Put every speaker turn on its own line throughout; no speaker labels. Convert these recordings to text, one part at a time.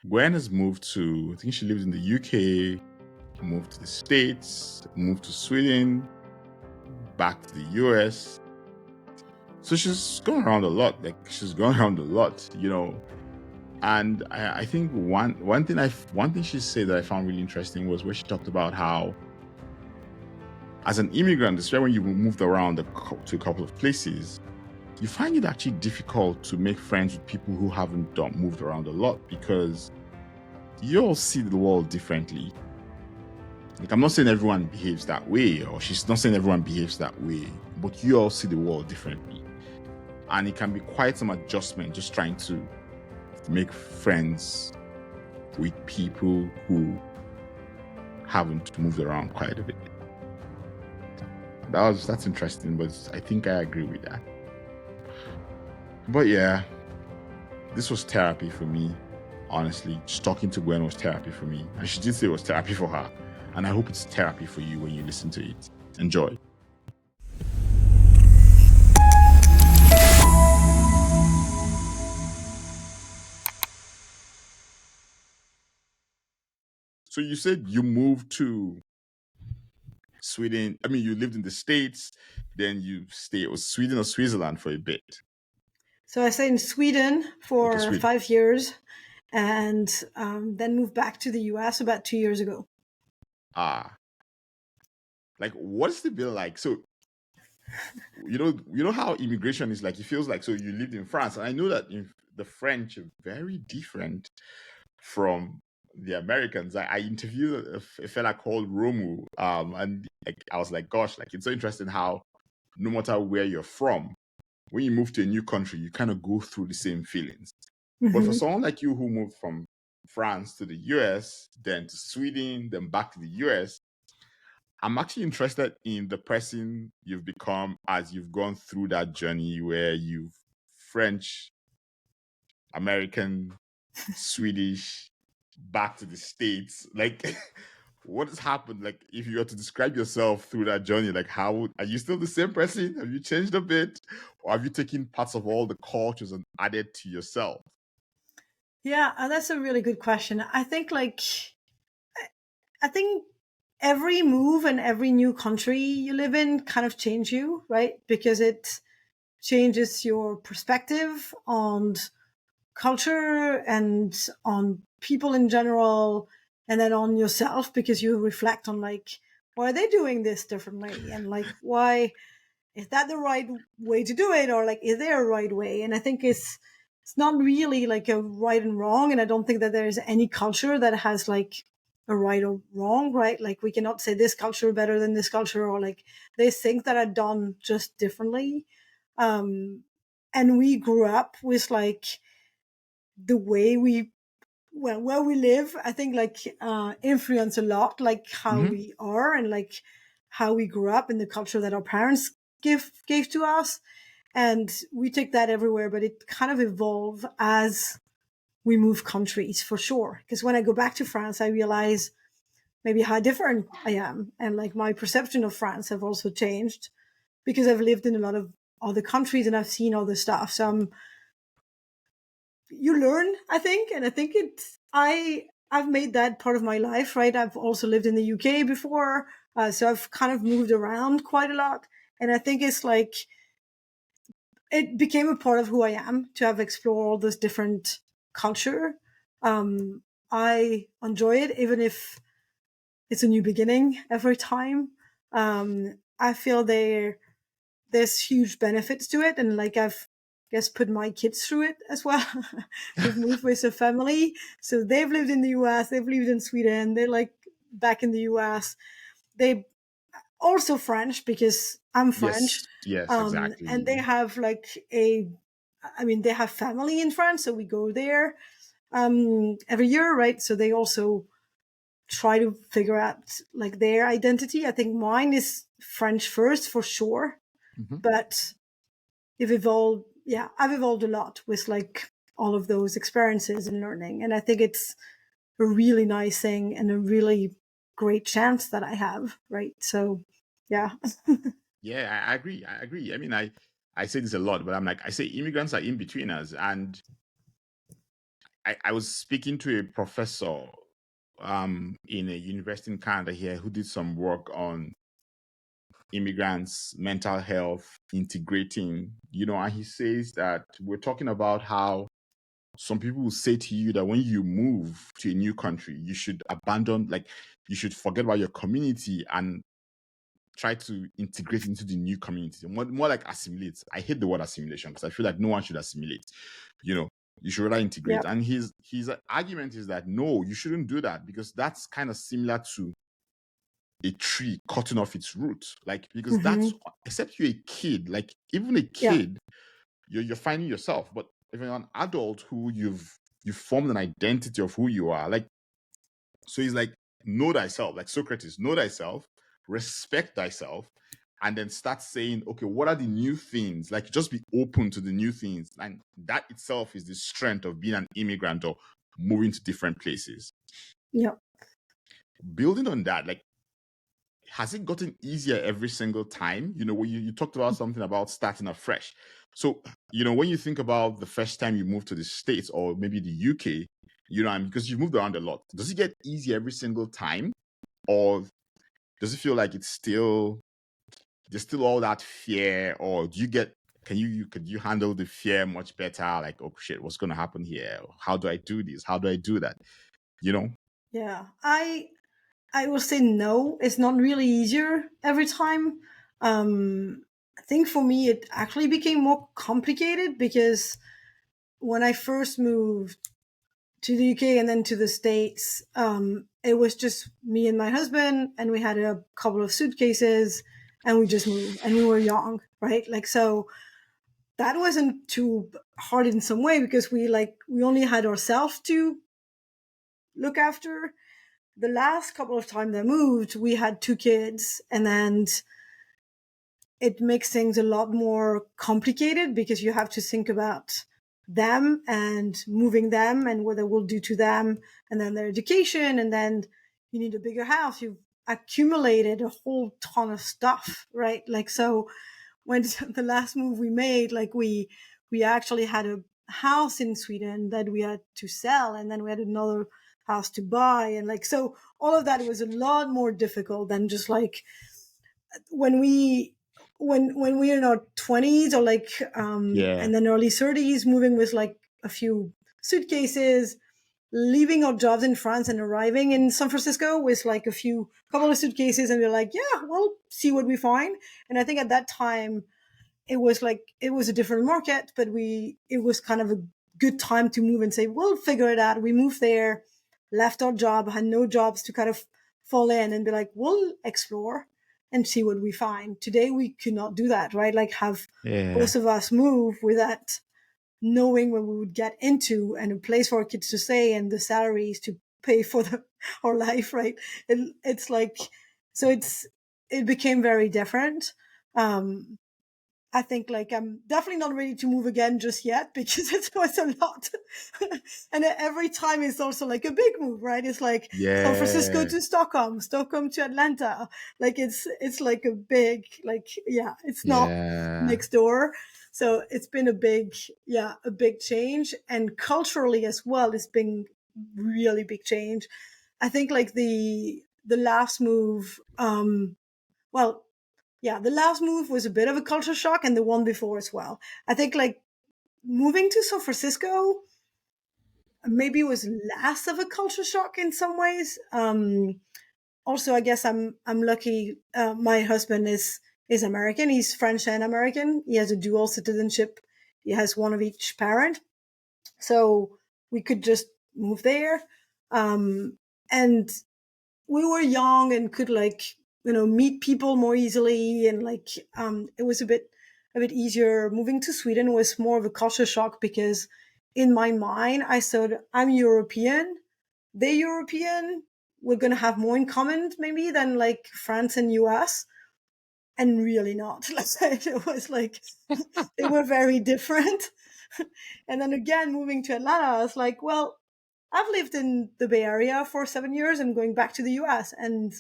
Gwen has moved to, I think she lives in the UK, moved to the States, moved to Sweden, back to the US. So she's gone around a lot. And I think one thing she said that I found really interesting was where she talked about how, as an immigrant, especially when you moved around to a couple of places, you find it actually difficult to make friends with people who haven't moved around a lot, because you all see the world differently. Like, I'm not saying everyone behaves that way, or she's not saying everyone behaves that way, but you all see the world differently. And it can be quite some adjustment just trying to make friends with people who haven't moved around quite a bit. That's interesting, but I think I agree with that. But yeah, this was therapy for me. Honestly, just talking to Gwen was therapy for me. And she did say it was therapy for her. And I hope it's therapy for you when you listen to it. Enjoy. So you said you moved to Sweden. I mean, you lived in the States, then you stayed, it was Sweden or Switzerland for a bit.
So I stayed in Sweden for
Sweden.
5 years, and then moved back to the US about 2 years ago.
Like, what's the bill like? So, you know how immigration is like. It feels like, so you lived in France, and I know that the French are very different from the Americans. I interviewed a fella called Romu, and like, I was like, gosh, like, it's so interesting how no matter where you're from, when you move to a new country, you kind of go through the same feelings. But for someone like you who moved from France to the US, then to Sweden, then back to the US, I'm actually interested in the person you've become as you've gone through that journey where you've French, American, Swedish, back to the States. Like, what has happened? Like, if you were to describe yourself through that journey, like, how are you still the same person? Have you changed a bit? Or have you taken parts of all the cultures and added to yourself?
Yeah, that's a really good question. I think every move and every new country you live in kind of change you, right? Because it changes your perspective on culture and on people in general, and then on yourself, because you reflect on like, why are they doing this differently, and like, why is that the right way to do it, or like, is there a right way? And I think it's not really like a right and wrong, and I don't think that there's any culture that has like a right or wrong, right? Like, we cannot say this culture better than this culture, or like there's things that are done just differently. And we grew up with like the way where we live, I think like influence a lot, like how we are, and like how we grew up, in the culture that our parents gave to us. And we take that everywhere, but it kind of evolve as we move countries, for sure. Because when I go back to France, I realize maybe how different I am, and like my perception of France have also changed, because I've lived in a lot of other countries and I've seen other stuff. So you learn, I think, and I think I've made that part of my life, right? I've also lived in the UK before, so I've kind of moved around quite a lot, and I think it's like it became a part of who I am to have explored all this different culture. I enjoy it, even if it's a new beginning every time. I feel there's huge benefits to it, and like I've put my kids through it as well. We've moved with a family, so they've lived in the US, they've lived in Sweden, they're like back in the US. They also French, because I'm French.
Yes, exactly.
And they have like they have family in France, so we go there every year, right? So they also try to figure out like their identity. I think mine is French first, for sure. But I've evolved a lot with like all of those experiences and learning. And I think it's a really nice thing and a really great chance that I have, right? So, yeah.
Yeah, I agree. I mean, I say this a lot, but I'm like, I say immigrants are in betweeners, and I was speaking to a professor in a university in Canada here who did some work on immigrants, mental health, integrating, and he says that we're talking about how some people will say to you that when you move to a new country, you should abandon, like, you should forget about your community and try to integrate into the new community. More like assimilate. I hate the word assimilation because I feel like no one should assimilate. You know, you should rather integrate.
Yep.
And his argument is that no, you shouldn't do that because that's kind of similar to a tree cutting off its root. Like, because
Hmm.
that's, except you're a kid, like even a
Yeah.
kid, you're finding yourself. But if you're an adult who you've formed an identity of who you are, like, so he's like, know thyself, like Socrates, know thyself, respect thyself, and then start saying, okay, what are the new things? Like, just be open to the new things. And that itself is the strength of being an immigrant or moving to different places.
Yeah.
Building on that, like, has it gotten easier every single time? When you talked about something about starting afresh. So, when you think about the first time you moved to the States or maybe the UK, and because you've moved around a lot, does it get easier every single time? Or does it feel like there's still all that fear? Or could you handle the fear much better? Like, oh shit, what's going to happen here? How do I do this? How do I do that?
Yeah. I will say no. It's not really easier every time. I think for me, it actually became more complicated because when I first moved to the UK and then to the States, it was just me and my husband, and we had a couple of suitcases, and we just moved, and we were young, right? Like, so that wasn't too hard in some way because we only had ourselves to look after. The last couple of times I moved, we had two kids, and then it makes things a lot more complicated because you have to think about them and moving them and what it will do to them and then their education. And then you need a bigger house. You've accumulated a whole ton of stuff, right? Like, so when the last move we made, like we actually had a house in Sweden that we had to sell, and then we had another house to buy. And like, so all of that was a lot more difficult than just like when we are in our 20s or like
Yeah.
and then early 30s, moving with like a few suitcases, leaving our jobs in France and arriving in San Francisco with like a couple of suitcases, and we're like, yeah, we'll see what we find. And I think at that time it was a different market, but it was kind of a good time to move and say, we'll figure it out. We moved there, left our job, had no jobs to kind of fall in and be like, we'll explore and see what we find. Today we could not do that, right? Like, have
Yeah.
both of us move without knowing what we would get into and a place for our kids to stay and the salaries to pay for our life, right? It's like, so it became very different. um I think like I'm definitely not ready to move again just yet because it was a lot. And every time it's also like a big move, right? It's like San Francisco
Yeah.
to Stockholm, Stockholm to Atlanta. Like it's like a big, like, yeah, it's not
Yeah.
next door. So it's been a big change. And culturally as well, it's been really big change. I think like the last move, well, yeah, the last move was a bit of a culture shock, and the one before as well. I think like moving to San Francisco maybe was less of a culture shock in some ways. Also, I guess I'm lucky. My husband is American. He's French and American. He has a dual citizenship. He has one of each parent, so we could just move there. And we were young and could like meet people more easily, and like it was a bit easier. Moving to Sweden was more of a culture shock because in my mind I thought, I'm European, they're European, we're gonna have more in common maybe than like France and US, and really not. Like, it was like they were very different. And then again, moving to Atlanta, I was like, well, I've lived in the Bay Area for 7 years. I'm going back to the US. And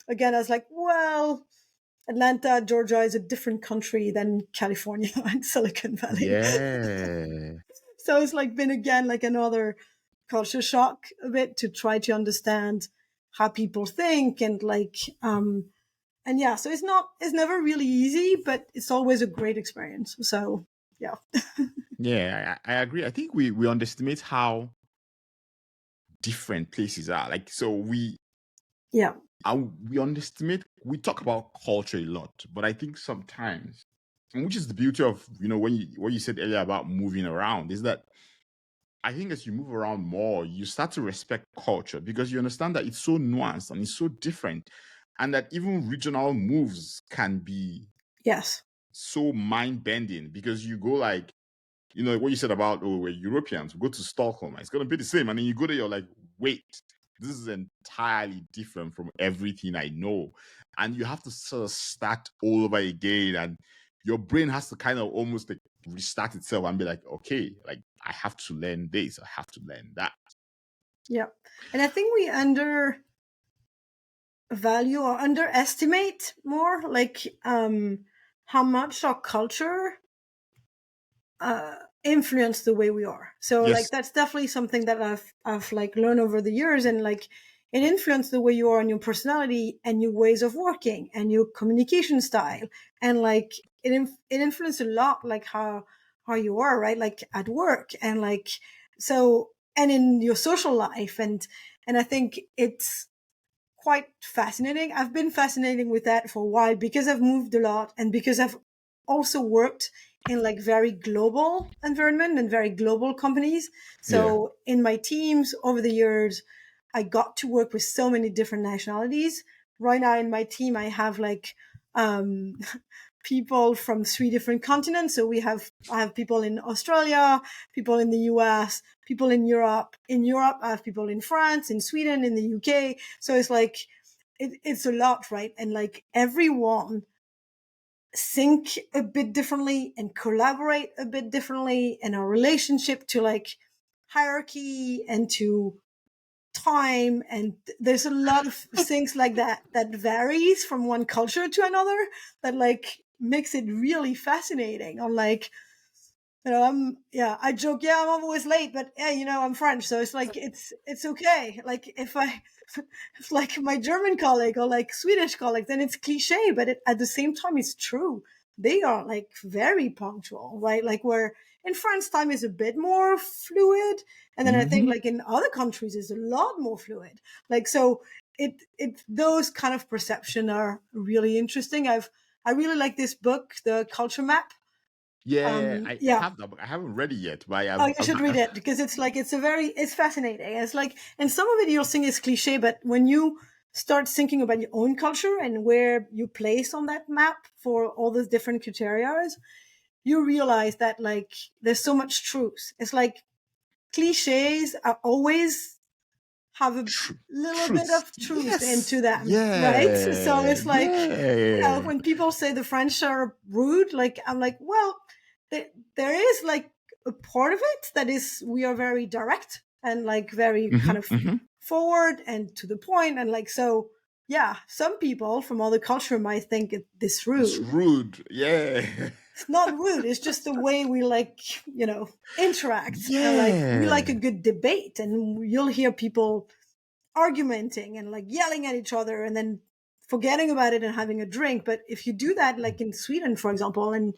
again, I was like, well, Atlanta, Georgia is a different country than California and Silicon Valley.
Yeah.
So it's like been again like another culture shock a bit to try to understand how people think and like and yeah, so it's never really easy, but it's always a great experience. So yeah.
Yeah, I agree. I think we underestimate how different places are. Like, so
Yeah.
we underestimate. We talk about culture a lot, but I think sometimes, and which is the beauty of when you what you said earlier about moving around, is that I think as you move around more, you start to respect culture because you understand that it's so nuanced and it's so different, and that even regional moves can be
Yes.
so mind bending because you go like, what you said about, oh, we're Europeans, we go to Stockholm, it's going to be the same. And then you go there, you're like, wait, this is entirely different from everything I know. And you have to sort of start all over again. And your brain has to kind of almost like restart itself and be like, okay, like I have to learn this, I have to learn that.
Yeah. And I think we undervalue or underestimate more like how much our culture influence the way we are. So like
Yes.
that's definitely something that I've like learned over the years, and like it influenced the way you are and your personality and your ways of working and your communication style, and like it influenced a lot like how you are, right? Like at work and like so and in your social life, and I think it's quite fascinating. I've been fascinating with that for a while because I've moved a lot and because I've also worked in like very global environment and very global companies.
Yeah.
So in my teams over the years, I got to work with so many different nationalities. Right now in my team, I have like um, people from 3 different continents. So I have people in Australia, people in the US, people in Europe. In Europe, I have people in France, in Sweden, in the UK. So it's like it's a lot, right? And like everyone think a bit differently and collaborate a bit differently, and our relationship to like hierarchy and to time, and there's a lot of things like that that varies from one culture to another, that like makes it really fascinating on like I joke, I'm always late, but yeah, I'm French, so it's like it's okay. Like if I if like my German colleague or like Swedish colleague, then it's cliche, but at the same time it's true. They are like very punctual, right? Like where in France time is a bit more fluid, and then I think
Hmm.
like in other countries is a lot more fluid. Like so it those kind of perception are really interesting. I really like this book, The Culture Map.
Yeah, I
Yeah.
have that book. I haven't read it yet, but
Oh, you should read it because it's like it's fascinating. It's like, and some of it you'll think is cliche, but when you start thinking about your own culture and where you place on that map for all those different criteria, you realize that like there's so much truth. It's like cliches are always have a
Tr-
little bit
truths.
of truth into
Yes.
them, right? So
Yeah.
it's like,
Yeah.
when people say the French are rude, like I'm like, well, there is like a part of it that is we are very direct and like very
Hmm.
kind of
Hmm.
forward and to the point, and like so. Yeah, some people from other culture might think this
It's
rude.
rude. Yeah.
It's not rude. It's just the way we like, interact, and like we
Yeah.
like a good debate, and you'll hear people argumenting and like yelling at each other and then forgetting about it and having a drink. But if you do that, like in Sweden, for example, and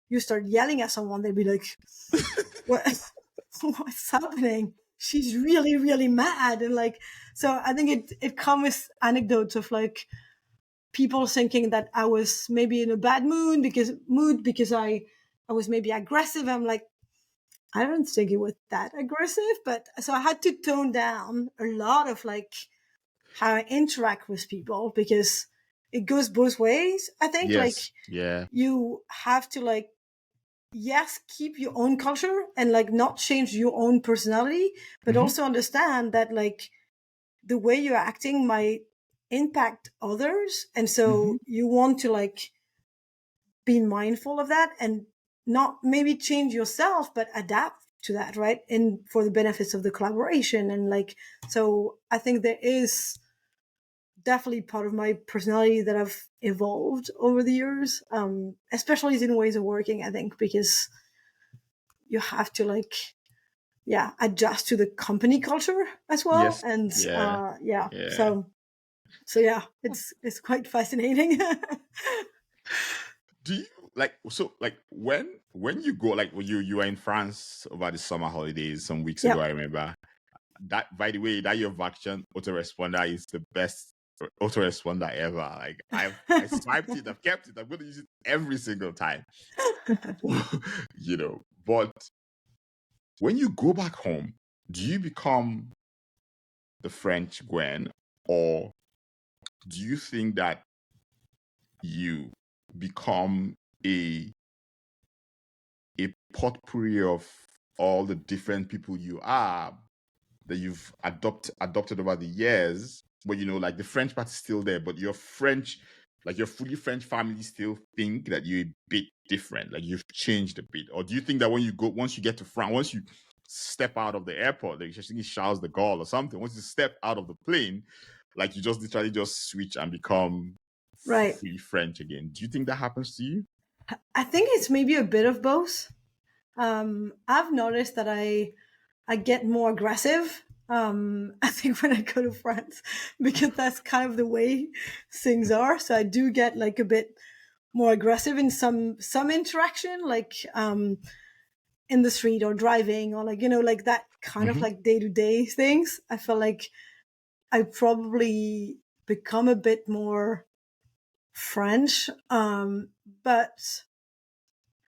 you start yelling at someone, they'll be like, what, what's happening? She's really, really mad. And like, so I think it comes with anecdotes of like people thinking that I was maybe in a bad mood because I was maybe aggressive. I'm like, I don't think it was that aggressive, but so I had to tone down a lot of like how I interact with people because it goes both ways. I think like
Yes. Yeah.
you have to like, yes, keep your own culture and like not change your own personality, but
Hmm.
also understand that like the way you're acting might impact others. And
Hmm.
so you want to like be mindful of that and not maybe change yourself, but adapt to that, right? And for the benefits of the collaboration. And like, so I think there is definitely part of my personality that I've evolved over the years, especially in ways of working, I think, because you have to like adjust to the company culture as well.
Yes.
And
Yeah.
yeah,
Yeah.
so yeah, it's quite fascinating.
Do you when you go, like, when you were in France over the summer holidays some weeks ago,
Yeah.
I remember that, by the way, that your vacation autoresponder is the best autoresponder ever. Like, I swiped it, I've kept it, I'm going to use it every single time. But when you go back home, do you become the French Gwen, or do you think that you become a a potpourri of all the different people you are, that you've adopted over the years, but like the French part is still there, but your French, like your fully French family, still think that you're a bit different, like you've changed a bit? Or do you think that once you get to France, once you step out of the airport, like, I think it's Charles de Gaulle or something, once you step out of the plane, like, you just literally just switch and become
Right.
fully French again? Do you think that happens to you?
I think it's maybe a bit of both. I've noticed that I get more aggressive. I think when I go to France, because that's kind of the way things are. So I do get like a bit more aggressive in some interaction, like in the street or driving, or like like that kind of
Mm-hmm.
like day to day things. I feel like I probably become a bit more French, but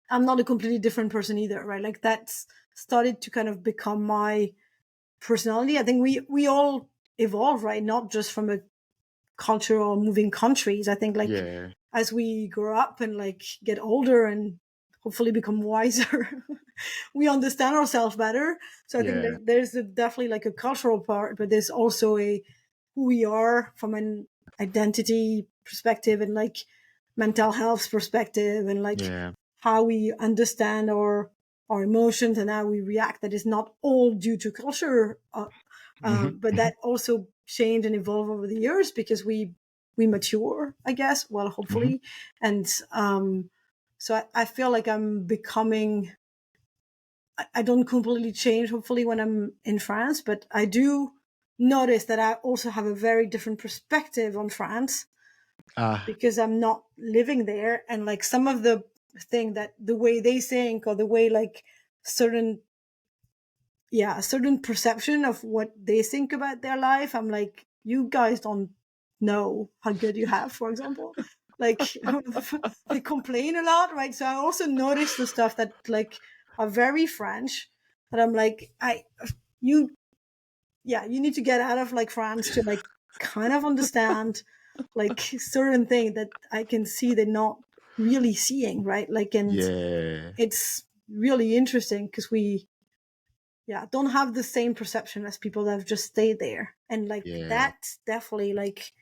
I'm not a completely different person either, right? Like that's started to kind of become my personality. I think we all evolve, right? Not just from a culture or moving countries. I think like
Yeah.
as we grow up and like get older and hopefully become wiser, we understand ourselves better. So I think
Yeah.
there's definitely like a cultural part, but there's also a who we are from an identity perspective and like mental health perspective and like
Yeah.
how we understand our emotions and how we react. That is not all due to culture,
Mm-hmm.
but that also change and evolve over the years because we mature, I guess. Well,
Mm-hmm.
hopefully, and so I feel like I'm becoming. I don't completely change, hopefully, when I'm in France, but I do notice that I also have a very different perspective on France
Ah.
because I'm not living there, and like some of the thing that the way they think or the way like certain a certain perception of what they think about their life. I'm like, you guys don't know how good you have, for example. Like they complain a lot, right? So I also notice the stuff that like are very French that I'm like, you, you need to get out of like France to like kind of understand like certain thing that I can see they're not really seeing, right? Like, and
Yeah.
it's really interesting because we don't have the same perception as people that have just stayed there, and like
Yeah.
that definitely like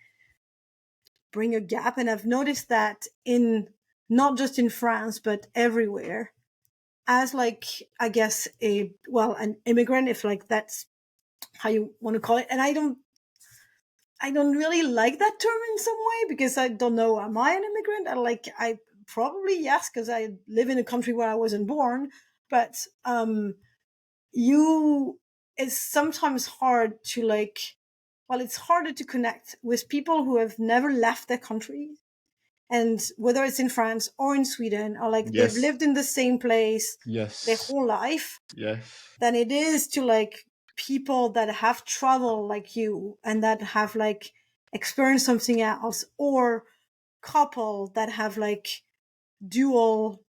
bring a gap. And I've noticed that in not just in France but everywhere, as like I guess an immigrant, if like that's how you want to call it. And I don't really like that term in some way because I don't know, am I an immigrant? I probably yes, because I live in a country where I wasn't born, but you it's sometimes hard to like, it's harder to connect with people who have never left their country, and whether it's in France or in Sweden, or like they've
Yes.
lived in the same place their
Yes.
whole life,
Yes.
than it is to like people that have traveled like you and that have like experienced something else, or couple that have like dual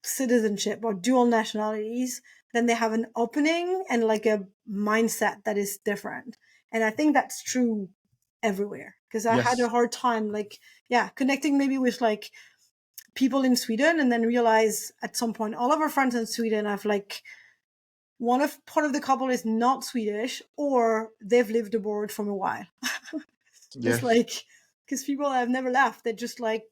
citizenship or dual nationalities. Then they have an opening and like a mindset that is different. And I think that's true everywhere because I had a
Yes.
hard time like connecting maybe with like people in Sweden, and then realize at some point all of our friends in Sweden have like part of the couple is not Swedish, or they've lived abroad for a while. Just
Yes.
like because people have never left, they just like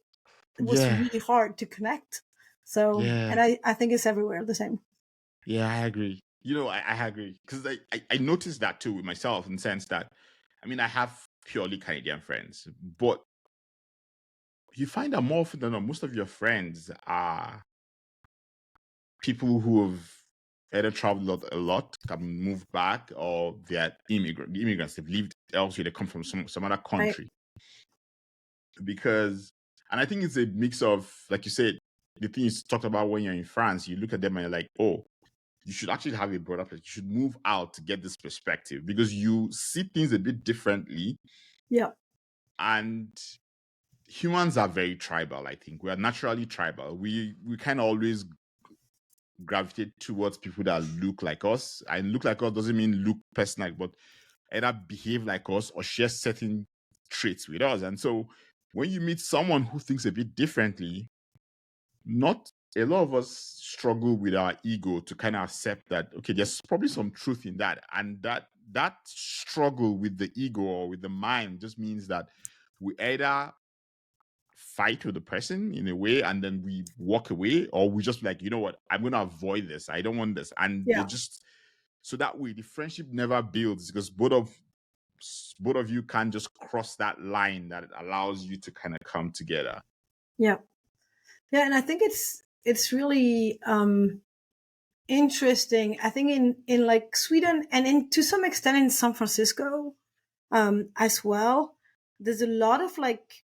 it was
Yeah.
really hard to connect. So,
Yeah.
and I think it's everywhere the same.
Yeah, I agree. I agree. Because I noticed that too with myself, in the sense that, I mean, I have purely Canadian friends, but you find that more often than not, most of your friends are people who have either traveled a lot, can move back, or they're immigrants. They've lived elsewhere. They come from some other
Right.
country. Because, and I think it's a mix of, like you said, the thing you talked about when you're in France, you look at them and you're like, oh, you should actually have a broader perspective. You should move out to get this perspective because you see things a bit differently.
Yeah.
And humans are very tribal, I think. We are naturally tribal. We kind of always gravitate towards people that look like us. And look like us doesn't mean look personal, but either behave like us or share certain traits with us. And so when you meet someone who thinks a bit differently, not a lot of us struggle with our ego to kind of accept that, okay, there's probably some truth in that. And that struggle with the ego or with the mind just means that we either fight with the person in a way and then we walk away, or we just like, you know what, I'm going to avoid this. I don't want this. And they
Yeah.
just, so that way the friendship never builds because both of you can just cross that line that allows you to kind of come together.
Yeah. Yeah. And I think it's really interesting. I think in like Sweden and to some extent in San Francisco as well, there's a lot of like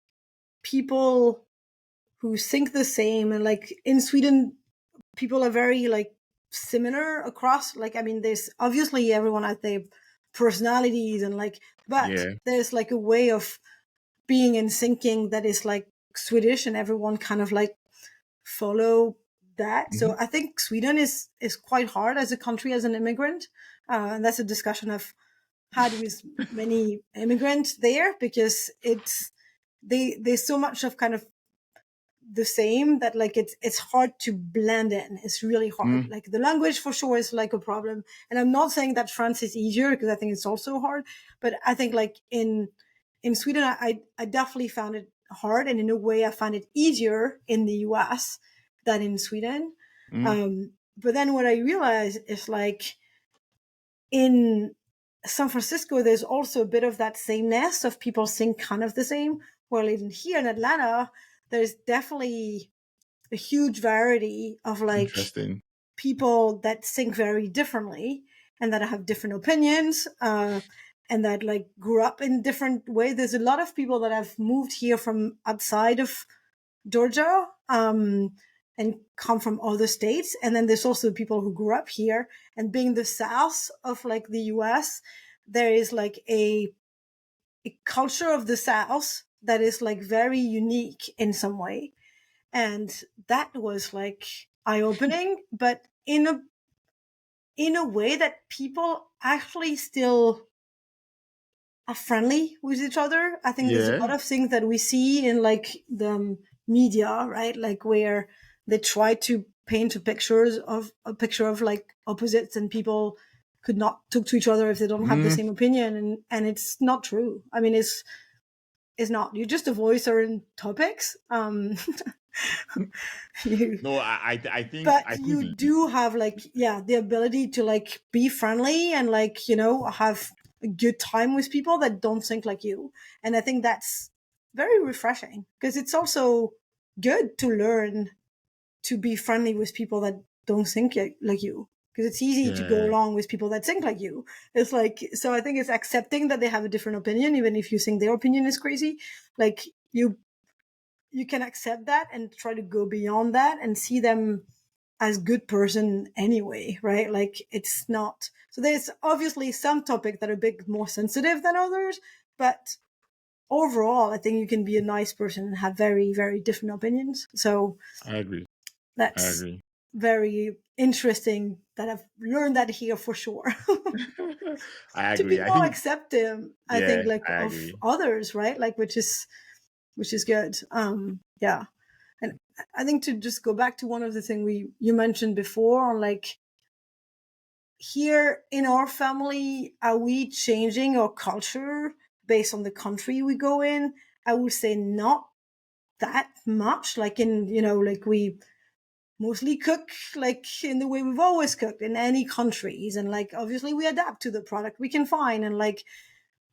people who think the same. And like in Sweden, people are very like similar across. Like, I mean, there's obviously everyone has their personalities and like, but
Yeah.
there's like a way of being in syncing that is like Swedish, and everyone kind of like follow that. So I think Sweden is quite hard as a country as an immigrant, and that's a discussion I've had with many immigrants there, because there's so much of kind of the same that like it's hard to blend in. It's really hard. Like the language for sure is like a problem, and I'm not saying that France is easier, because I think it's also hard, but I think like in Sweden I definitely found it hard, and in a way I find it easier in the US than in Sweden. But then what I realized is like in San Francisco there's also a bit of that sameness of people think kind of the same, while even here in Atlanta there's definitely a huge variety of like
Interesting.
people that think very differently and that have different opinions, and that like grew up in different ways. There's a lot of people that have moved here from outside of Georgia, and come from other states. And then there's also people who grew up here, and being the South of like the US, there is like a culture of the South that is like very unique in some way. And that was like eye-opening, but in a way that people actually still are friendly with each other. I think there's a lot
Yeah.
of things that we see in like the media, right? Like where they try to paint a picture of like opposites, and people could not talk to each other if they don't have the same opinion, and it's not true. I mean, it's not. You just avoid certain topics.
No, I think
But
I
you
think
do have like, yeah, the ability to like be friendly and like, have a good time with people that don't think like you. And I think that's very refreshing, because it's also good to learn to be friendly with people that don't think like you, because it's easy to go
yeah.
along with people that think like you. It's like, so I think it's accepting that they have a different opinion, even if you think their opinion is crazy. Like you can accept that and try to go beyond that and see them as good person anyway, right? Like it's not, so there's obviously some topics that are a bit more sensitive than others, but overall I think you can be a nice person and have very, very different opinions. So
I agree.
that's very interesting that I've learned that here for sure.
I
To
agree.
be
I
more
think,
accepting, I
yeah,
think, like
I
of
agree.
others, right? Like which is good. Yeah. And I think to just go back to one of the things you mentioned before, on like here in our family, are we changing our culture based on the country we go in? I would say not that much. Like in, like we mostly cook like in the way we've always cooked in any countries. And like, obviously we adapt to the product we can find. And like,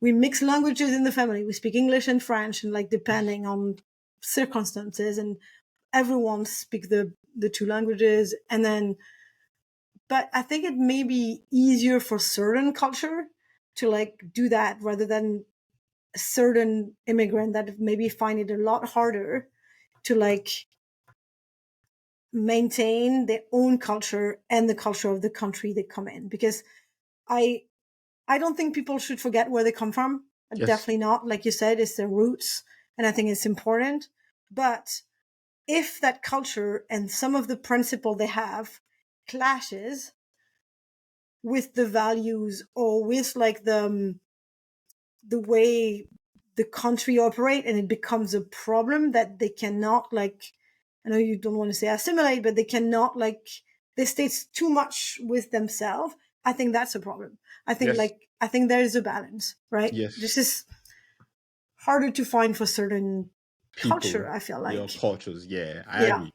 we mix languages in the family. We speak English and French, and like, depending on circumstances, and everyone speak the two languages. And then, but I think it may be easier for certain culture to like do that rather than a certain immigrant that maybe find it a lot harder to like maintain their own culture and the culture of the country they come in. Because I I don't think people should forget where they come from.
Yes.
Definitely not. Like you said, it's their roots, and I think it's important. But if that culture and some of the principle they have clashes with the values or with like the way the country operate, and it becomes a problem that they cannot like, I know you don't want to say assimilate, but they cannot like, they stay too much with themselves. I think that's a problem.
Yes.
I think there is a balance, right? This
Yes.
is harder to find for certain culture,
People,
I feel
your
like.
cultures. Yeah, I
Yeah.
agree.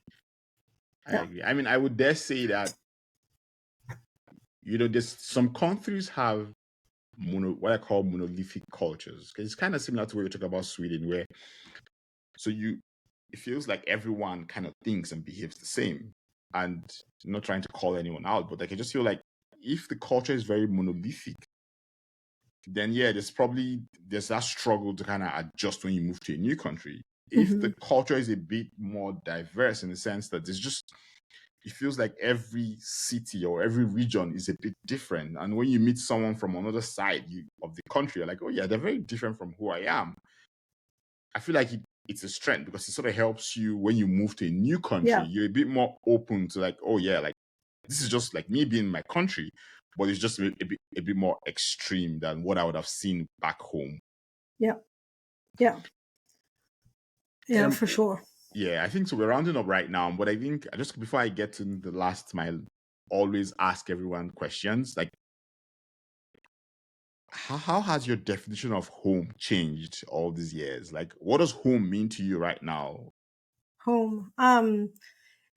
I
Yeah.
agree. I mean, I would dare say that, there's some countries have what I call monolithic cultures. Because it's kind of similar to what you talk about Sweden, where so it feels like everyone kind of thinks and behaves the same. And I'm not trying to call anyone out, but like I just feel like if the culture is very monolithic, then yeah, there's that struggle to kind of adjust when you move to a new country. If
Hmm.
the culture is a bit more diverse in the sense that it feels like every city or every region is a bit different. And when you meet someone from another side of the country, you're like, oh yeah, they're very different from who I am. I feel like it's a strength because it sort of helps you when you move to a new country.
Yeah.
You're a bit more open to like, oh yeah, like this is just like me being in my country, but it's just a bit more extreme than what I would have seen back home.
Yeah. Yeah. Yeah,
Um,
for sure.
yeah, I think so. We're rounding up right now, but I think just before I get to the last mile, always ask everyone questions like, how has your definition of home changed all these years? Like, what does home mean to you right now?
Home.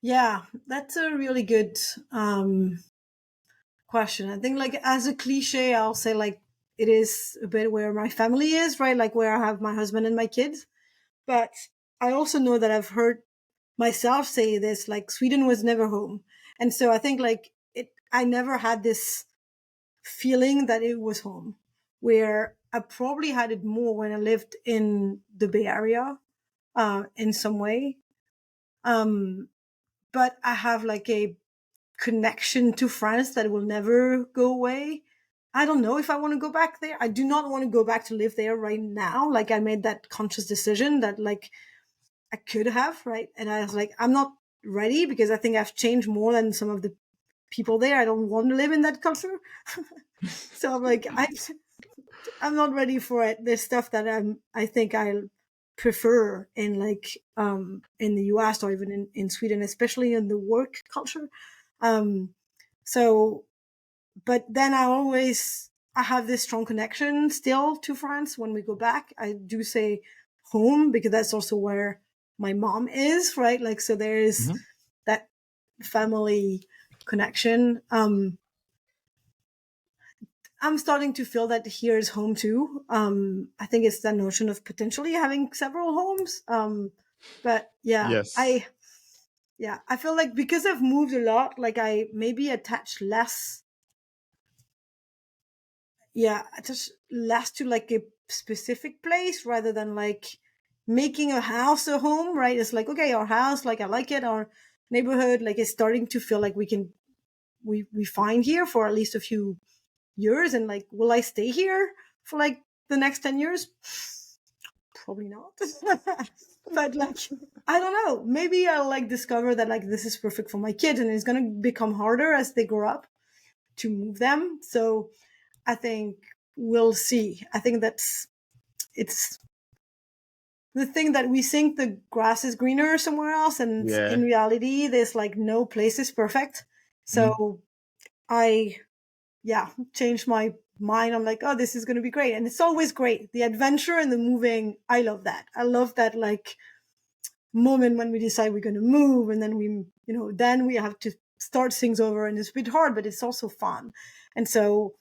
Yeah, that's a really good question. I think like as a cliche, I'll say like it is a bit where my family is, right? Like where I have my husband and my kids. But I also know that I've heard myself say this, like Sweden was never home. And so I think like I never had this feeling that it was home, where I probably had it more when I lived in the Bay Area, in some way. Um, but I have like a connection to France that will never go away. I don't know if I want to go back there. I do not want to go back to live there right now. Like I made that conscious decision that like I could have, right? And I was like, I'm not ready because I think I've changed more than some of the people there. I don't want to live in that culture. So I'm like, I'm not ready for it. There's stuff that I think I'll prefer in like in the US or even in Sweden, especially in the work culture. Um so but then I have this strong connection still to France when we go back. I do say home because that's also where my mom is, right? Like so there is
Mhm.
that family connection. I'm starting to feel that here is home too. I think it's the notion of potentially having several homes. But
Yes.
I feel like because I've moved a lot, like I maybe attach less, attach less to like a specific place rather than like making a house a home, right? It's like, okay, our house, like I like it, our neighborhood, like it's starting to feel like we find here for at least a few years. And like, will I stay here for like the next 10 years? Probably not. But like, I don't know, maybe I'll like discover that like this is perfect for my kids and it's going to become harder as they grow up to move them. So I think we'll see. I think it's the thing that we think the grass is greener somewhere else, and in
Yeah.
reality there's like no place is perfect.
Mhm.
So I changed my mind. I'm like, oh, this is going to be great. And it's always great. The adventure and the moving, I love that. I love that like moment when we decide we're going to move and then then we have to start things over and it's a bit hard, but it's also fun. And so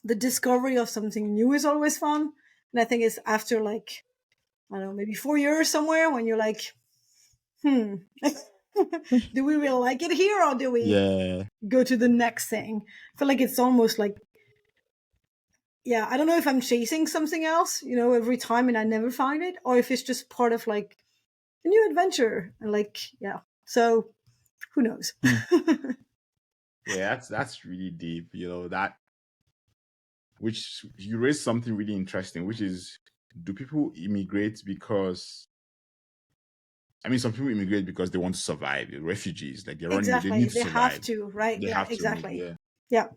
the discovery of something new is always fun. And I think it's after like, I don't know, maybe 4 years somewhere when you're like, hmm, Do we really like it here, or do we
Yeah.
go to the next thing? I feel like it's almost like, yeah, I don't know if I'm chasing something else, every time and I never find it, or if it's just part of like a new adventure. And like, yeah. So who knows?
Hmm. Yeah, that's really deep. That which you raised something really interesting, which is, do people immigrate because, I mean, some people immigrate because they want to survive. They're refugees, like they're running, they
Exactly.
need to
They have
survive.
to, right?
They
Yeah,
have to leave,
exactly.
yeah.
Yeah.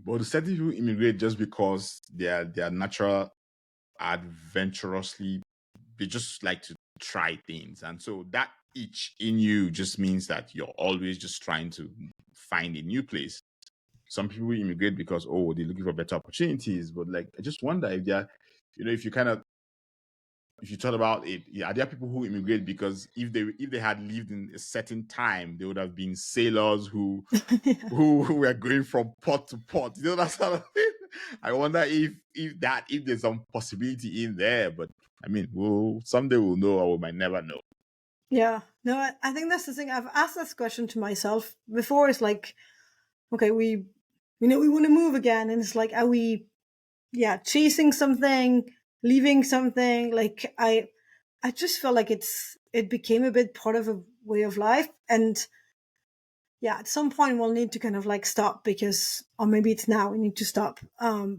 But certain people immigrate just because they are natural, adventurously, they just like to try things. And so that itch in you just means that you're always just trying to find a new place. Some people immigrate because, oh, they're looking for better opportunities. But like, I just wonder if they're, if you thought about it, yeah, are there people who immigrate because if they had lived in a certain time, they would have been sailors who
Yeah.
who were going from port to port. That sort of thing. I wonder if there's some possibility in there. But I mean, someday we'll know, or we might never know.
Yeah. No, I think that's the thing. I've asked this question to myself before. It's like, okay, we want to move again, and it's like, are we, chasing something, leaving something? Like, I just felt like it became a bit part of a way of life, and yeah, at some point we'll need to kind of like stop, because, or maybe it's now we need to stop,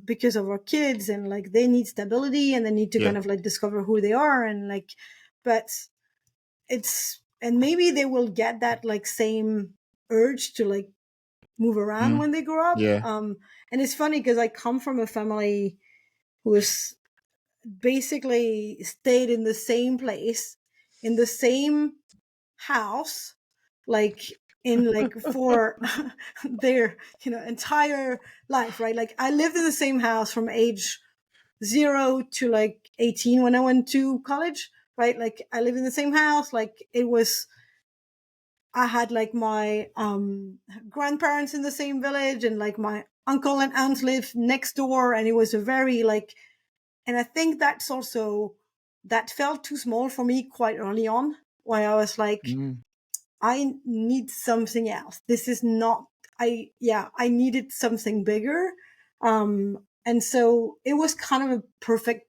because of our kids, and like they need stability, and they need to
Yeah.
kind of like discover who they are, and like, but and maybe they will get that like same urge to like move around when they grow up.
Yeah.
And it's funny because I come from a family who is basically stayed in the same place, in the same house, like in like for their entire life, right? Like I lived in the same house from age 0 to like 18 when I went to college, right? Like I lived in the same house. Like it was, I had like my grandparents in the same village, and like my uncle and aunt lived next door, and it was a very like, and I think that's also, that felt too small for me quite early on, where I was like, I need something else. This is not, I needed something bigger. And so it was kind of a perfect,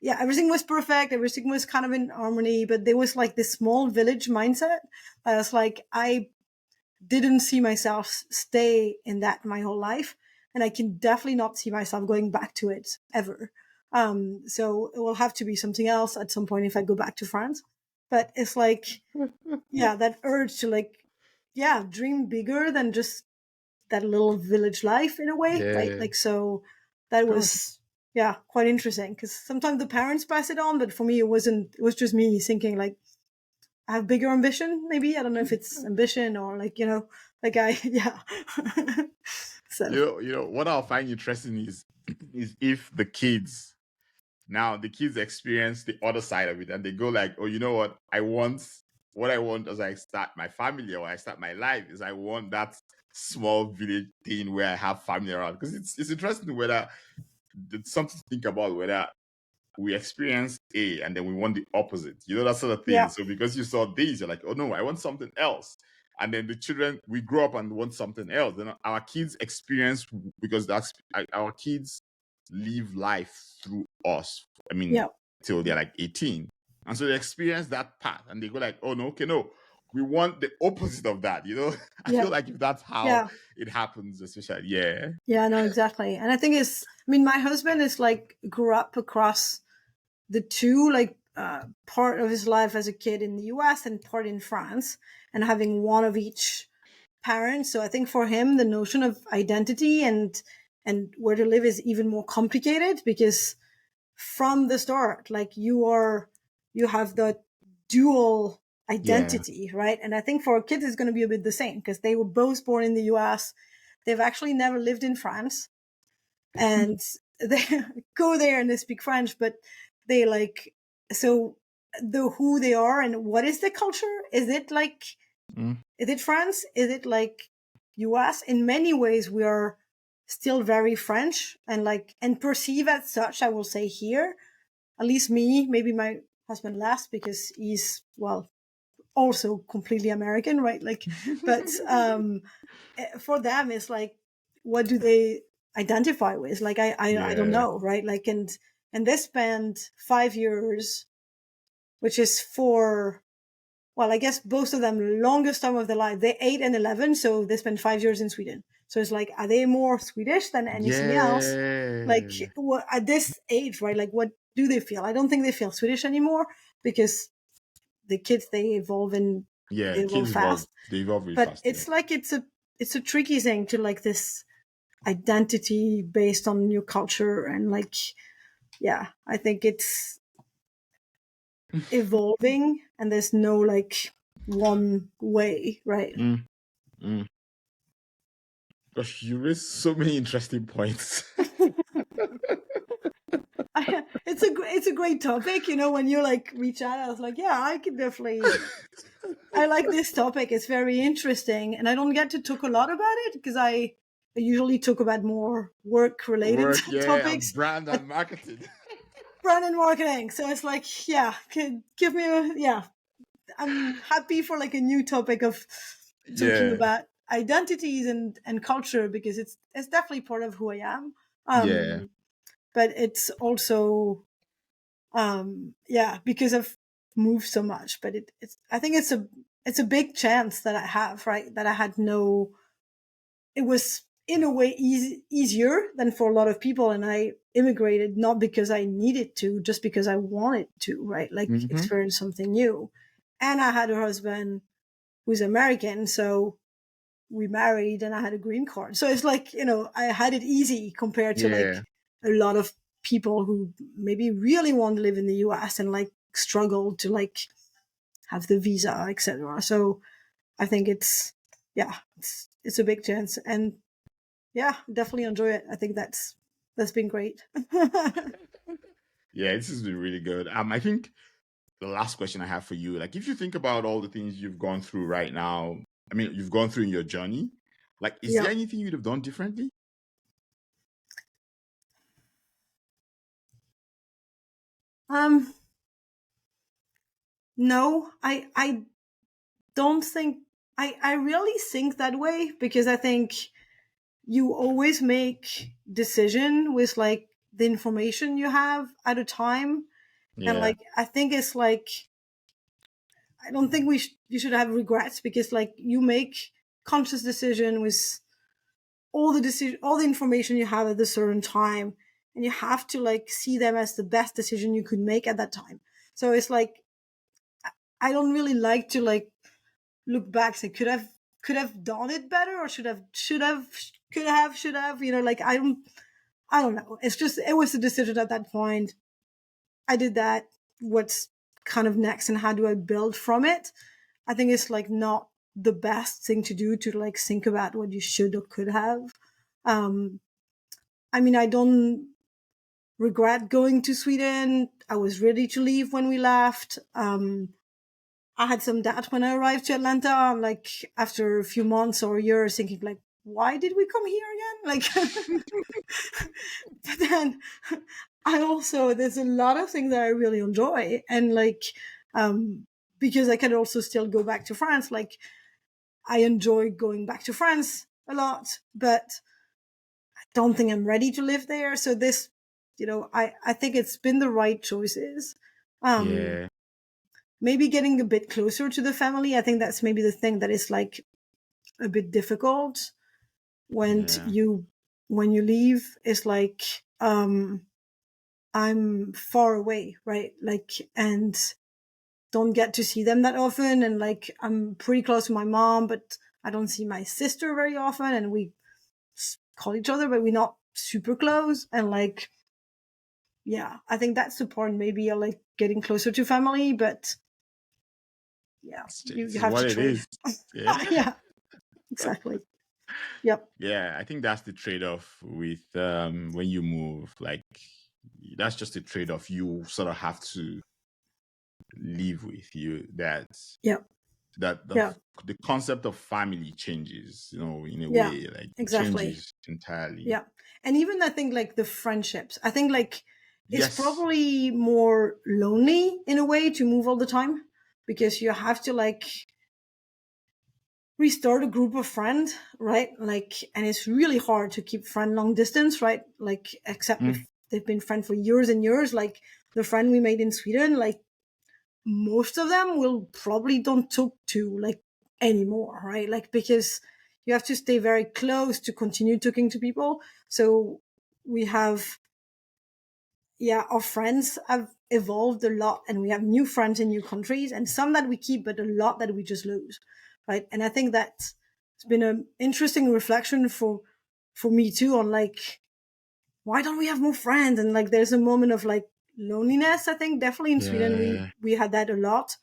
everything was perfect. Everything was kind of in harmony, but there was like this small village mindset. I was like, I didn't see myself stay in that my whole life. And I can definitely not see myself going back to it ever. So it will have to be something else at some point if I go back to France. But it's like, that urge to like, dream bigger than just that little village life in a way, right?
Yeah.
Like, so that
Gosh.
was, quite interesting, because sometimes the parents pass it on, but for me, it wasn't, it was just me thinking like, I have bigger ambition, maybe. I don't know if it's ambition or like, like yeah. So,
What I'll find interesting is if the kids experience the other side of it, and they go like, oh, you know what I want as I start my family, or I start my life, is I want that small village thing where I have family around. Because it's interesting whether it's something to think about, whether we experience A and then we want the opposite, that sort of thing.
yeah,
So because you saw these, you're like, oh no, I want something else. And then the children, we grow up and want something else. Then our kids experience, because our kids live life through us. I mean,
yeah,
till they're like 18. And so they experience that path and they go like, oh no, okay, no. We want the opposite of that, I
yeah,
feel like if that's how
yeah.
it happens, especially, yeah.
Yeah, no, exactly. And I think I mean, my husband is like, grew up across the two, like, part of his life as a kid in the US and part in France, and having one of each parent. So I think for him, the notion of identity and where to live is even more complicated, because from the start, like you have the dual
Yeah.
identity, right? And I think for kids, it's going to be a bit the same, because they were both born in the US. They've actually never lived in France, and they go there and they speak French, but they like, so the who they are and what is the culture? Is it like,
Mm.
is it France? Is it like US? In many ways, we are still very French, and like, and perceive as such, I will say here, at least me, maybe my husband less, because he's, well, also completely American, right? Like, but for them, it's like, what do they identify with? Like, I don't
Yeah.
know, right? Like, and they spent 5 years, which is for, well, I guess both of them longest time of their life. They're 8 and 11, so they spent 5 years in Sweden. So it's like, are they more Swedish than anything else? Like,
Yeah.
what, at this age, right? Like, what do they feel? I don't think they feel Swedish anymore, because the kids, they evolve and
Yeah.
they evolve
Kids evolve.
fast.
They evolve really
But
fast. Yeah.
it's like it's a tricky thing to, like, this identity based on your culture, and like, yeah, I think it's evolving, and there's no like one way, right?
Mm, mm. Gosh, you raised so many interesting points.
It's a great topic, when you like reach out. I was like, yeah, I can definitely. I like this topic. It's very interesting, and I don't get to talk a lot about it because I usually talk about more work-related
Work, yeah, and
topics,
brand
but
and marketing.
brand and marketing. So it's like, yeah, give me yeah. I'm happy for like a new topic of talking
Yeah.
about identities and culture, because it's definitely part of who I am.
Yeah.
But it's also yeah, because I've moved so much. But it's I think it's a big chance that I have, right? That I had no. It was in a way easier than for a lot of people, and I immigrated not because I needed to, just because I wanted to, right? Like,
Mm-hmm.
experience something new. And I had a husband who's American, so we married, and I had a green card. So it's like, I had it easy compared to like
Yeah.
a lot of people who maybe really want to live in the US and like struggle to like have the visa, etc. So I think yeah, it's a big chance, and yeah, definitely enjoy it. I think that's been great.
Yeah, this has been really good. I think the last question I have for you, like, if you think about all the things you've gone through right now, I mean, you've gone through in your journey, like, is
Yeah.
there anything you'd have done differently?
Um. No, I don't think I really think that way, because I think you always make decision with like the information you have at a time, and
Yeah.
like I think it's like I don't think you should have regrets, because like you make conscious decision with all the information you have at a certain time, and you have to like see them as the best decision you could make at that time. So it's like I don't really like to like look back, say could have done it better, or should have, like I don't know. It's just it was a decision at that point. I did that. What's kind of next, and how do I build from it? I think it's like not the best thing to do, to like think about what you should or could have. um I mean, I don't regret going to Sweden. I was ready to leave when we left. I had some doubt when I arrived to Atlanta. I'm like, after a few months or a year, thinking like, why did we come here again? Like, but then I also, there's a lot of things that I really enjoy. And like, um, because I can also still go back to France. Like, I enjoy going back to France a lot, but I don't think I'm ready to live there. So this, I think it's been the right choices. Um,
Yeah.
Maybe getting a bit closer to the family. I think that's maybe the thing that is like a bit difficult when
Yeah.
you leave. It's like, I'm far away, right? Like, and don't get to see them that often. And like, I'm pretty close to my mom, but I don't see my sister very often. And we call each other, but we're not super close. And like, yeah, I think that's the part. Maybe I like getting closer to family, but yeah, you
It's
have to
what it
trade.
is. Yeah.
Yeah, exactly. Yep.
Yeah, I think that's the trade-off with when you move. Like, that's just a trade-off you sort of have to live with.
Yep.
That
Yeah.
the concept of family changes, in a
Yeah.
way. Like, it
Exactly.
changes entirely.
Yeah. And even I think like the friendships, I think like it's
Yes.
probably more lonely in a way to move all the time. because you have to like restart a group of friends, right? Like, and it's really hard to keep friend long distance, right? Like, except if they've been friends for years and years, like the friend we made in Sweden, like most of them will probably don't talk to like anymore, right? Like, because you have to stay very close to continue talking to people. So we have, our friends have evolved a lot, and we have new friends in new countries, and some that we keep, but a lot that we just lose, right? And I think that's been an interesting reflection for me too, on like, why don't we have more friends? And like, there's a moment of like loneliness. I think definitely in Sweden we had that a lot,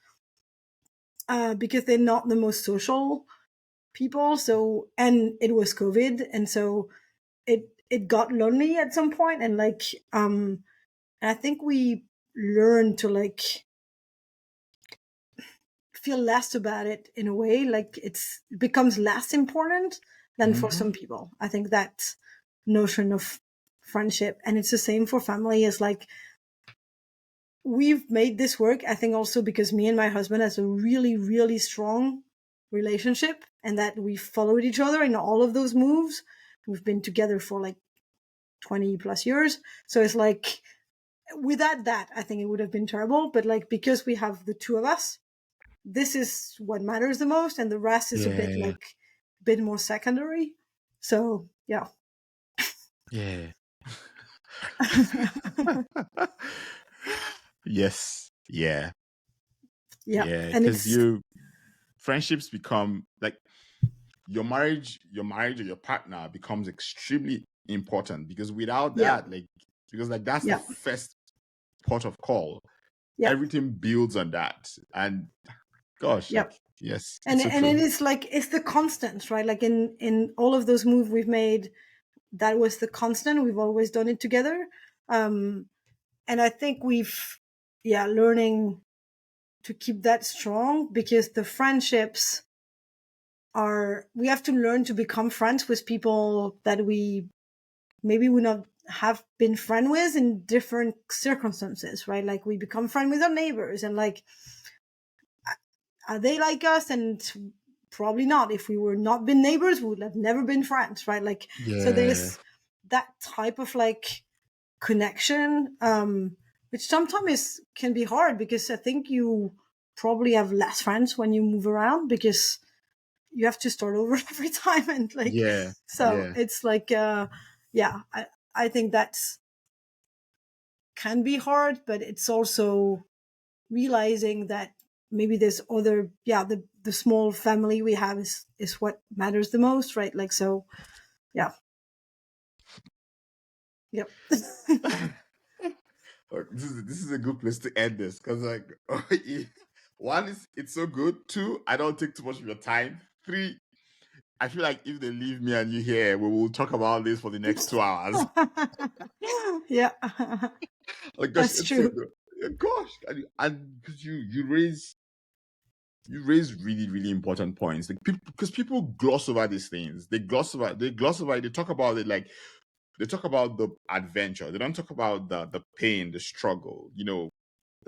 because they're not the most social people. So, and it was COVID, and so it got lonely at some point, and like and I think we learn to like feel less about it in a way, like it becomes less important than for some people. I think that notion of friendship, and it's the same for family, is like, we've made this work, I think also because me and my husband has a really, really strong relationship, and that we followed each other in all of those moves. We've been together for like 20 plus years. So it's like, without that, I think it would have been terrible. But like, because we have the two of us, this is what matters the most, and the rest is a bit more secondary. So yeah.
Yeah. Yes. Yeah.
Yeah. And
Because friendships become like your marriage or your partner becomes extremely important, because without that, that's the first port of call. Everything builds on that. And gosh, yes.
And
so
and it is like, it's the constant, right? Like in all of those moves we've made, that was the constant. We've always done it together. And I think we've learning to keep that strong, because the friendships we have to learn to become friends with people that we maybe would not have been friend with in different circumstances, right? Like, we become friend with our neighbors, and like, are they like us? And probably not. If we were not been neighbors, we would have never been friends, right? Like, so there's that type of like connection, which sometimes can be hard, because I think you probably have less friends when you move around, because you have to start over every time, and like, it's like, I think that's can be hard, but it's also realizing that maybe there's other, the small family we have is what matters the most, right? Like, so yep.
This is a good place to end this, because like one is, it's so good. Two, I don't take too much of your time. Three, I feel like if they leave me and you here, we will talk about this for the next 2 hours.
Yeah.
Like, gosh,
That's
it's
true.
so good. Gosh, and because you raise really, really important points. Like, because people gloss over these things. They gloss over it. They talk about it like, they talk about the adventure. They don't talk about the pain, the struggle. The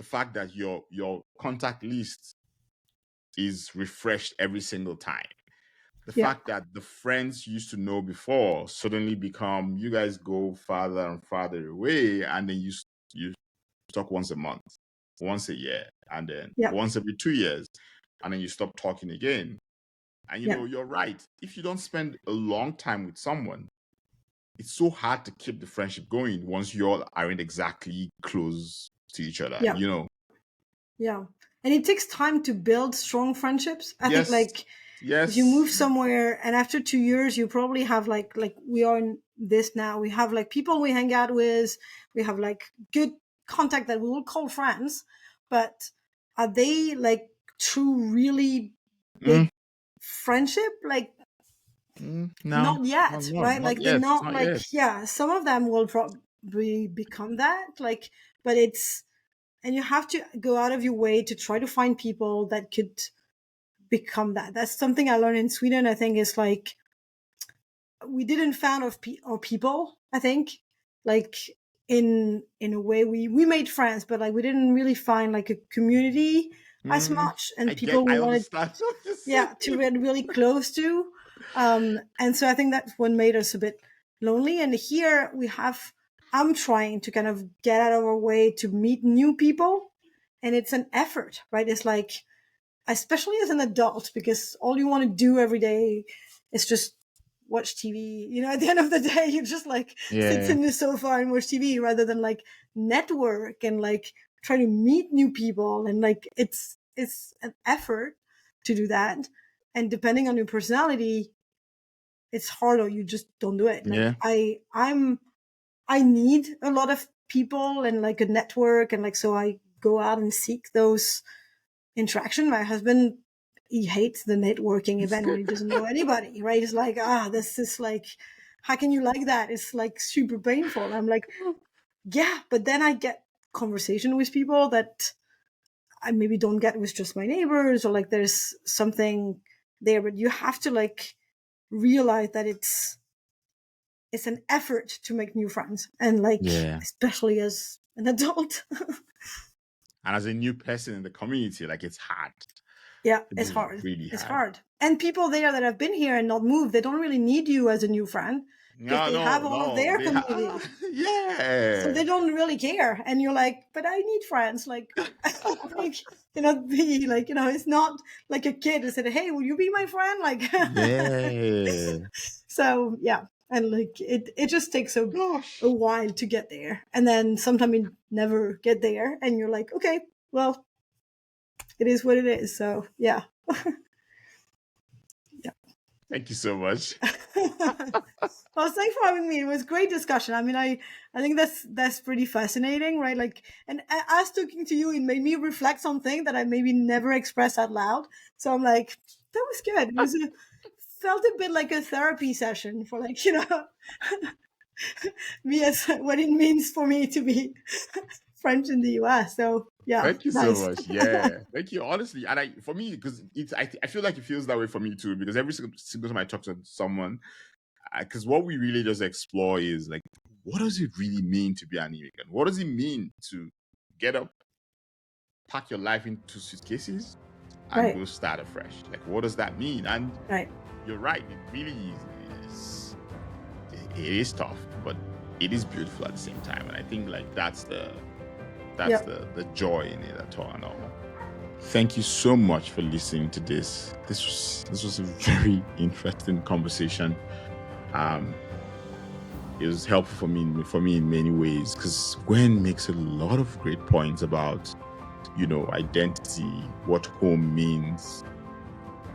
fact that your contact list is refreshed every single time. The fact that the friends you used to know before suddenly become, you guys go farther and farther away, and then you talk once a month, once a year, and then once every 2 years, and then you stop talking again. And you're right. If you don't spend a long time with someone, it's so hard to keep the friendship going once you all aren't exactly close to each other.
Yeah. And it takes time to build strong friendships. I think like,
yes,
if you move somewhere and after 2 years, you probably have like we are in this now, we have like people we hang out with, we have like good contact that we will call friends, but are they like true, really big friendship? Like,
no,
not yet, right?
not
Like,
yet,
they're not
not
like,
yet.
some of them will probably become that, like, but it's, and you have to go out of your way to try to find people that could become that. That's something I learned in Sweden. I think is like, we didn't found our people. I think, like, in a way we made friends, but like we didn't really find like a community as
Mm,
much, and people
I
we wanted,
understand what you're
yeah, to
saying.
get really close to. And so I think that's what made us a bit lonely. And here I'm trying to kind of get out of our way to meet new people. And it's an effort, right? It's like, especially as an adult, because all you want to do every day is just watch TV. At the end of the day, you just like sit
Yeah,
in the sofa and watch TV rather than like network and like try to meet new people. And like it's an effort to do that. And depending on your personality, it's hard or you just don't do it.
yeah,
Like I need a lot of people and like a network, and like so I go out and seek those interaction. My husband, he hates the networking event when he doesn't know anybody, right? It's like, this is like, how can you like that? It's like super painful. I'm like, yeah, but then I get conversation with people that I maybe don't get with just my neighbors, or like there's something there, but you have to like realize that it's an effort to make new friends, and like
yeah.
especially as an adult.
And as a new person in the community, like it's hard.
Yeah,
It
it's
is
hard.
really
It's
hard.
hard. And people there that have been here and not moved, they don't really need you as a new friend because
No,
they have
no,
all of
no.
their
They
community. So
yeah.
they don't really care. And you're like, but I need friends. Like, like be like, it's not like a kid who said, hey, will you be my friend? Like,
Yeah.
so yeah. And like, it just takes a
Gosh.
while to get there. And then sometimes you never get there and you're like, okay, well, it is what it is. So yeah. Yeah.
Thank you so much.
Well, thanks for having me. It was great discussion. I mean, I think that's pretty fascinating, right? Like, and as talking to you, it made me reflect on things that I maybe never expressed out loud. So I'm like, that was good. Felt a bit like a therapy session for like, me as what it means for me to be French in the US. So yeah,
Thank you so
nice.
much. Yeah. Thank you. Honestly. And for me, because I feel like it feels that way for me too, because every single time I talk to someone, because what we really just explore is like, what does it really mean to be an immigrant? What does it mean to get up, pack your life into suitcases, and
Right,
go start afresh? Like, what does that mean? And
right.
you're right. It really is. It is tough, but it is beautiful at the same time. And I think like that's
Yep.
the joy in it at all and all. Thank you so much for listening to this. This was a very interesting conversation. It was helpful for me in many ways because Gwen makes a lot of great points about identity, what home means,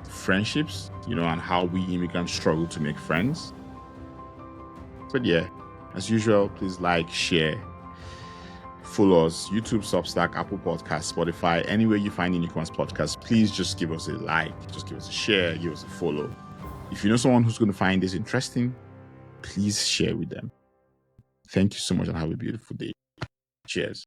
friendships, and how we immigrants struggle to make friends. But yeah, as usual, please like, share, follow us, YouTube, Substack, Apple Podcasts, Spotify, anywhere you find Newcomers Podcast. Please just give us a like, just give us a share, give us a follow. If you know someone who's going to find this interesting, please share with them. Thank you so much and have a beautiful day. Cheers.